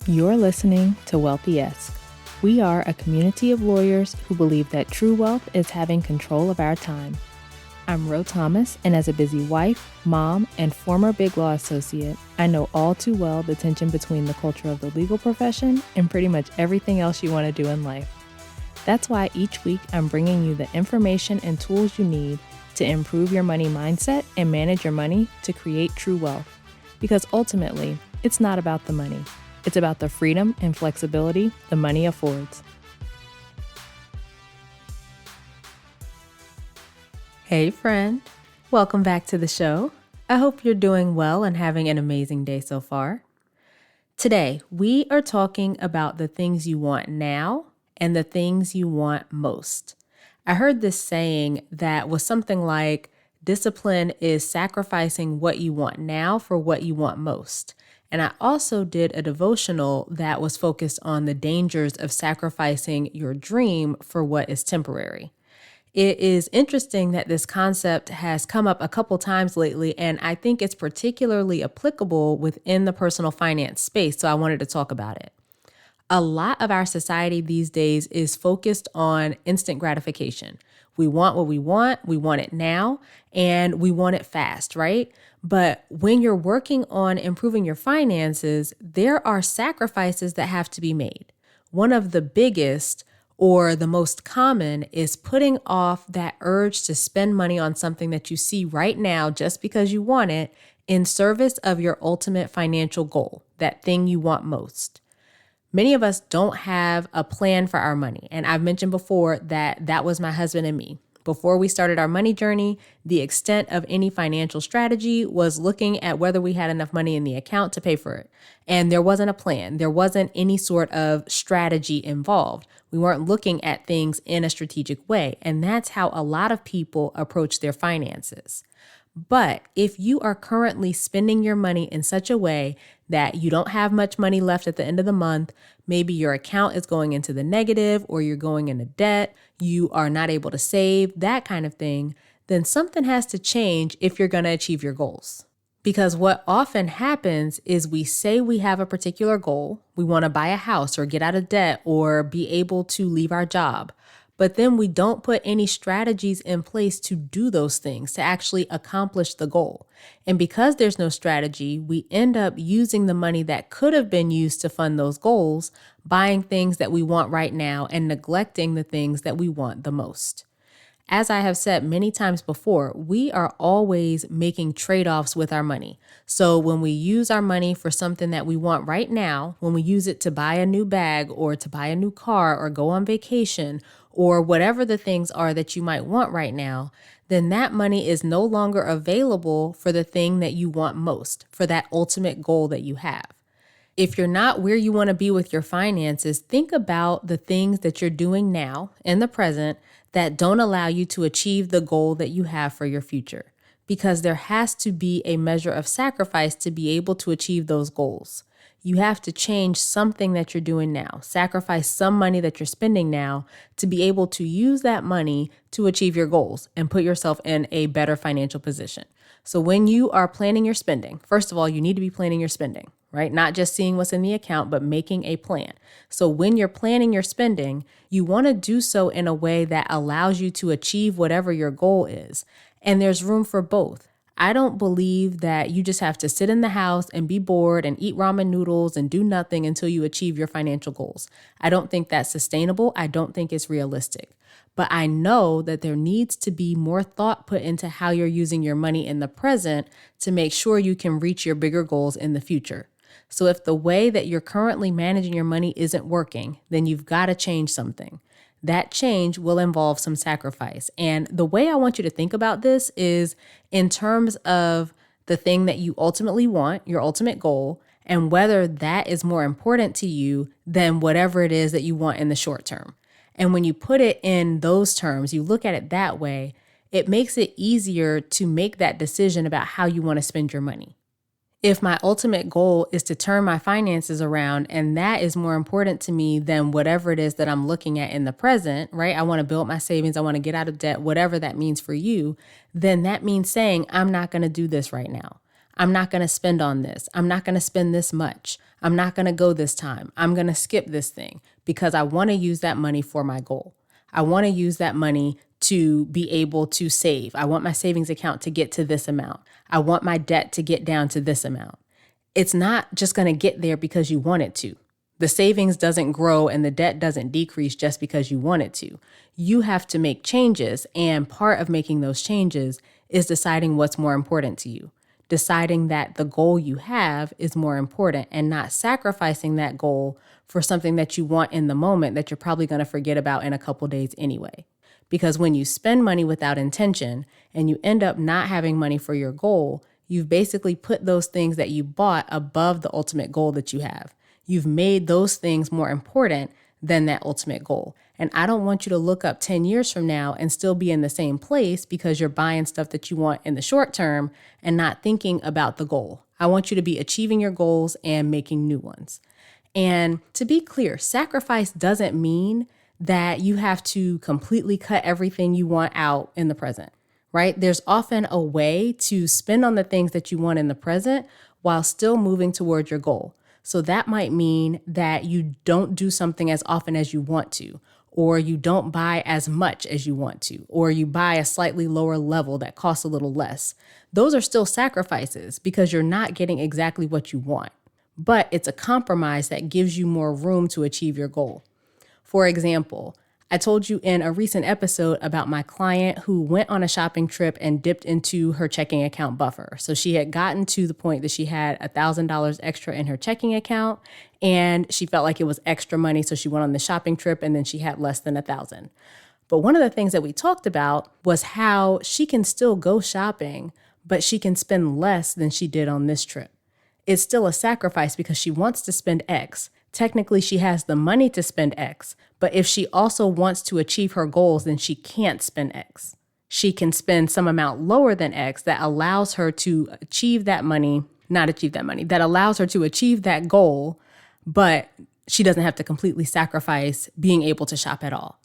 You're listening to Wealthy-esque. We are a community of lawyers who believe that true wealth is having control of our time. I'm Ro Thomas, and as a busy wife, mom, and former Big Law associate, I know all too well the tension between the culture of the legal profession and pretty much everything else you want to do in life. That's why each week I'm bringing you the information and tools you need to improve your money mindset and manage your money to create true wealth. Because ultimately, it's not about the money. It's about the freedom and flexibility the money affords. Hey friend, welcome back to the show. I hope you're doing well and having an amazing day so far. Today, we are talking about the things you want now and the things you want most. I heard this saying that was something like, discipline is sacrificing what you want now for what you want most. And I also did a devotional that was focused on the dangers of sacrificing your dream for what is temporary. It is interesting that this concept has come up a couple times lately, and I think it's particularly applicable within the personal finance space, so I wanted to talk about it. A lot of our society these days is focused on instant gratification. We want what we want it now, and we want it fast, right? But when you're working on improving your finances, there are sacrifices that have to be made. One of the biggest or the most common is putting off that urge to spend money on something that you see right now just because you want it in service of your ultimate financial goal, that thing you want most. Many of us don't have a plan for our money. And I've mentioned before that was my husband and me. Before we started our money journey, the extent of any financial strategy was looking at whether we had enough money in the account to pay for it. And there wasn't a plan. There wasn't any sort of strategy involved. We weren't looking at things in a strategic way. And that's how a lot of people approach their finances. But if you are currently spending your money in such a way that you don't have much money left at the end of the month, maybe your account is going into the negative or you're going into debt, you are not able to save, that kind of thing, then something has to change if you're going to achieve your goals. Because what often happens is we say we have a particular goal, we want to buy a house or get out of debt or be able to leave our job. But then we don't put any strategies in place to do those things, to actually accomplish the goal. And because there's no strategy, we end up using the money that could have been used to fund those goals, buying things that we want right now and neglecting the things that we want the most. As I have said many times before, we are always making trade-offs with our money. So when we use our money for something that we want right now, when we use it to buy a new bag or to buy a new car or go on vacation or whatever the things are that you might want right now, then that money is no longer available for the thing that you want most, for that ultimate goal that you have. If you're not where you want to be with your finances, think about the things that you're doing now in the present that don't allow you to achieve the goal that you have for your future. Because there has to be a measure of sacrifice to be able to achieve those goals. You have to change something that you're doing now, sacrifice some money that you're spending now to be able to use that money to achieve your goals and put yourself in a better financial position. So when you are planning your spending, first of all, you need to be planning your spending, right? Not just seeing what's in the account, but making a plan. So when you're planning your spending, you want to do so in a way that allows you to achieve whatever your goal is. And there's room for both. I don't believe that you just have to sit in the house and be bored and eat ramen noodles and do nothing until you achieve your financial goals. I don't think that's sustainable. I don't think it's realistic. But I know that there needs to be more thought put into how you're using your money in the present to make sure you can reach your bigger goals in the future. So if the way that you're currently managing your money isn't working, then you've got to change something. That change will involve some sacrifice. And the way I want you to think about this is in terms of the thing that you ultimately want, your ultimate goal, and whether that is more important to you than whatever it is that you want in the short term. And when you put it in those terms, you look at it that way, it makes it easier to make that decision about how you want to spend your money. If my ultimate goal is to turn my finances around and that is more important to me than whatever it is that I'm looking at in the present, right? I want to build my savings. I want to get out of debt, whatever that means for you, then that means saying, I'm not going to do this right now. I'm not going to spend on this. I'm not going to spend this much. I'm not going to go this time. I'm going to skip this thing because I want to use that money for my goal. I want to use that money to be able to save. I want my savings account to get to this amount. I want my debt to get down to this amount. It's not just going to get there because you want it to. The savings doesn't grow and the debt doesn't decrease just because you want it to. You have to make changes, and part of making those changes is deciding what's more important to you. Deciding that the goal you have is more important and not sacrificing that goal for something that you want in the moment that you're probably going to forget about in a couple days anyway. Because when you spend money without intention and you end up not having money for your goal, you've basically put those things that you bought above the ultimate goal that you have. You've made those things more important than that ultimate goal. And I don't want you to look up 10 years from now and still be in the same place because you're buying stuff that you want in the short term and not thinking about the goal. I want you to be achieving your goals and making new ones. And to be clear, sacrifice doesn't mean that you have to completely cut everything you want out in the present, right? There's often a way to spend on the things that you want in the present while still moving toward your goal. So that might mean that you don't do something as often as you want to, or you don't buy as much as you want to, or you buy a slightly lower level that costs a little less. Those are still sacrifices because you're not getting exactly what you want, but it's a compromise that gives you more room to achieve your goal. For example, I told you in a recent episode about my client who went on a shopping trip and dipped into her checking account buffer. So she had gotten to the point that she had $1,000 extra in her checking account and she felt like it was extra money. So she went on the shopping trip and then she had less than $1,000. But one of the things that we talked about was how she can still go shopping, but she can spend less than she did on this trip. It's still a sacrifice because she wants to spend X. Technically, she has the money to spend X, but if she also wants to achieve her goals, then she can't spend X. She can spend some amount lower than X that allows her to achieve that money, that allows her to achieve that goal, but she doesn't have to completely sacrifice being able to shop at all.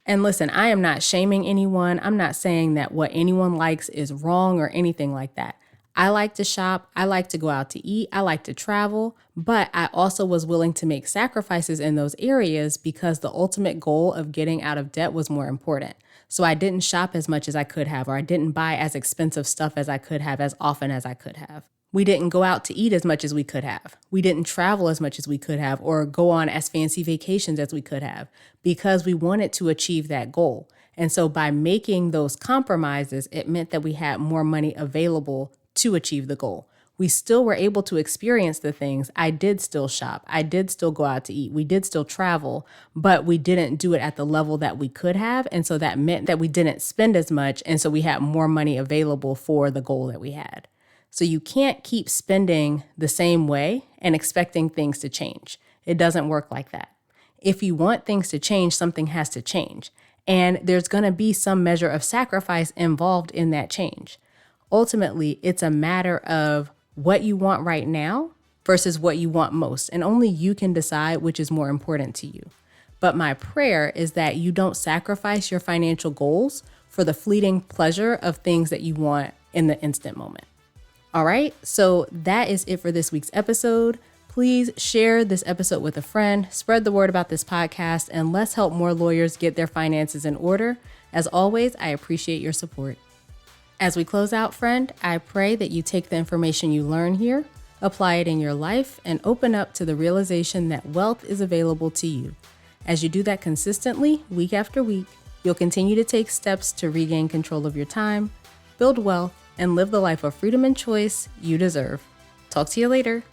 And listen, I am not shaming anyone. I'm not saying that what anyone likes is wrong or anything like that. I like to shop, I like to go out to eat, I like to travel, but I also was willing to make sacrifices in those areas because the ultimate goal of getting out of debt was more important. So I didn't shop as much as I could have, or I didn't buy as expensive stuff as I could have, as often as I could have. We didn't go out to eat as much as we could have. We didn't travel as much as we could have, or go on as fancy vacations as we could have, because we wanted to achieve that goal. And so by making those compromises, it meant that we had more money available to achieve the goal. We still were able to experience the things. I did still shop. I did still go out to eat. We did still travel, but we didn't do it at the level that we could have. And so that meant that we didn't spend as much. And so we had more money available for the goal that we had. So you can't keep spending the same way and expecting things to change. It doesn't work like that. If you want things to change, something has to change. And there's going to be some measure of sacrifice involved in that change. Ultimately, it's a matter of what you want right now versus what you want most. And only you can decide which is more important to you. But my prayer is that you don't sacrifice your financial goals for the fleeting pleasure of things that you want in the instant moment. All right, so that is it for this week's episode. Please share this episode with a friend, spread the word about this podcast, and let's help more lawyers get their finances in order. As always, I appreciate your support. As we close out, friend, I pray that you take the information you learn here, apply it in your life, and open up to the realization that wealth is available to you. As you do that consistently, week after week, you'll continue to take steps to regain control of your time, build wealth, and live the life of freedom and choice you deserve. Talk to you later.